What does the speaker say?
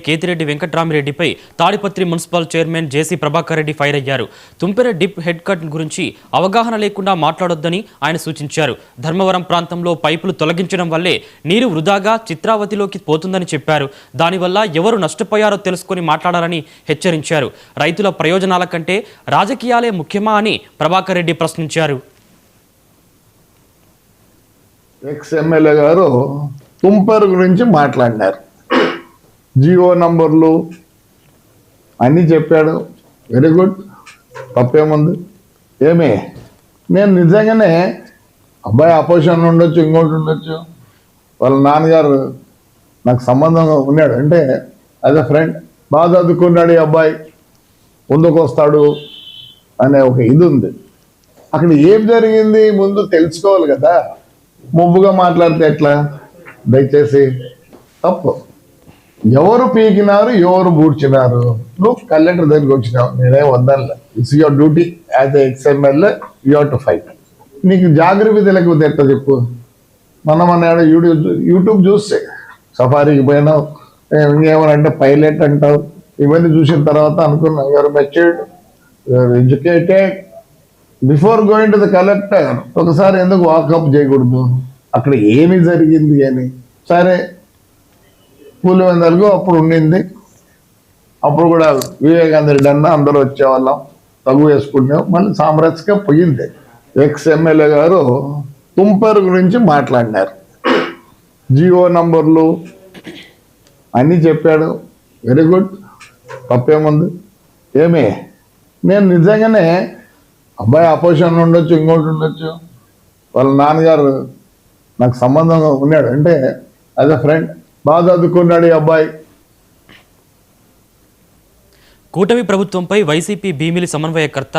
Kethireddy వెంకట్రామిరెడ్డిపై Tadipatri municipal chairman జేసీ Prabhakar Reddy fire అయ్యారు. Tumpera dip head cut గురించి అవగాహన లేకుండా మాట్లాడొద్దని ఆయన సూచించారు. ధర్మవరం ప్రాంతంలో పైపులు తొలగించడం వల్లే నీరు వృధాగా చిత్రావతిలోకి పోతుందని చెప్పారు. దానివల్ల ఎవరు నష్టపోయారో తెలుసుకొని మాట్లాడాలని హెచ్చరించారు. రైతుల ప్రయోజనాల కంటే రాజకీయాలే ముఖ్యమా అని ప్రభాకర్ రెడ్డి ప్రశ్నించారు. ఎక్స్ఎమ్మెల్యే గారు తుంపెర గురించి మాట్లాడినారు. జియో నంబర్లు అన్నీ చెప్పాడు. వెరీ గుడ్, తప్పేముంది. ఏమి నేను నిజంగానే అబ్బాయి అపోజిషన్ ఉండొచ్చు, ఇంకోటి ఉండొచ్చు, వాళ్ళ నాన్నగారు నాకు సంబంధం ఉన్నాడు అంటే యాజ్ అ ఫ్రెండ్ బాగా చదువుకున్నాడు ఈ అబ్బాయి, ముందుకు వస్తాడు అనే ఒక ఇది ఉంది. అక్కడ ఏం జరిగింది ముందు తెలుసుకోవాలి కదా. ముబ్బుగా మాట్లాడితే ఎట్లా? దయచేసి తప్పు. ఎవరు పీకినారు, ఎవరు బూడ్చినారు? నువ్వు కలెక్టర్ దగ్గరికి వచ్చినావు, నేనే వద్దనులే. It's your duty as a ex MLA, you have to fight. నీకు జాగ్రత్త తెలియకపోతే ఎట్లా చెప్పు? మనం అన్నాడు యూట్యూబ్ చూస్తే సఫారీకి పోయినావు, ఇంకేమనంటే పైలట్ అంటావు. ఇవన్నీ చూసిన తర్వాత అనుకున్నా your matured, your educated. Before going to the collector ఒకసారి ఎందుకు వాకప్ చేయకూడదు? అక్కడ ఏమి జరిగింది అని. సరే, పూలివెందలకు అప్పుడు ఉండింది. అప్పుడు కూడా వివేకానంద రెడ్డి అన్న అందరూ వచ్చేవాళ్ళం, తగు వేసుకున్నాం. మళ్ళీ సామరస్యంగా పోయింది. ఎక్స్ఎమ్మెల్యే గారు తుంపెర గురించి మాట్లాడినారు. జియో నంబర్లు అన్నీ చెప్పాడు. వెరీ గుడ్, తప్పేముంది. ఏమి నేను నిజంగానే అబ్బాయి అపోజిషన్ ఉండొచ్చు, ఇంకోటి ఉండొచ్చు, వాళ్ళ నాన్నగారు నాకు సంబంధం ఉన్నాడు అంటే యాజ్ అ ఫ్రెండ్ బాగా చదువుకున్నాడు ఈ అబ్బాయి. కూటమి ప్రభుత్వంపై వైసీపీ భీమిలి సమన్వయకర్త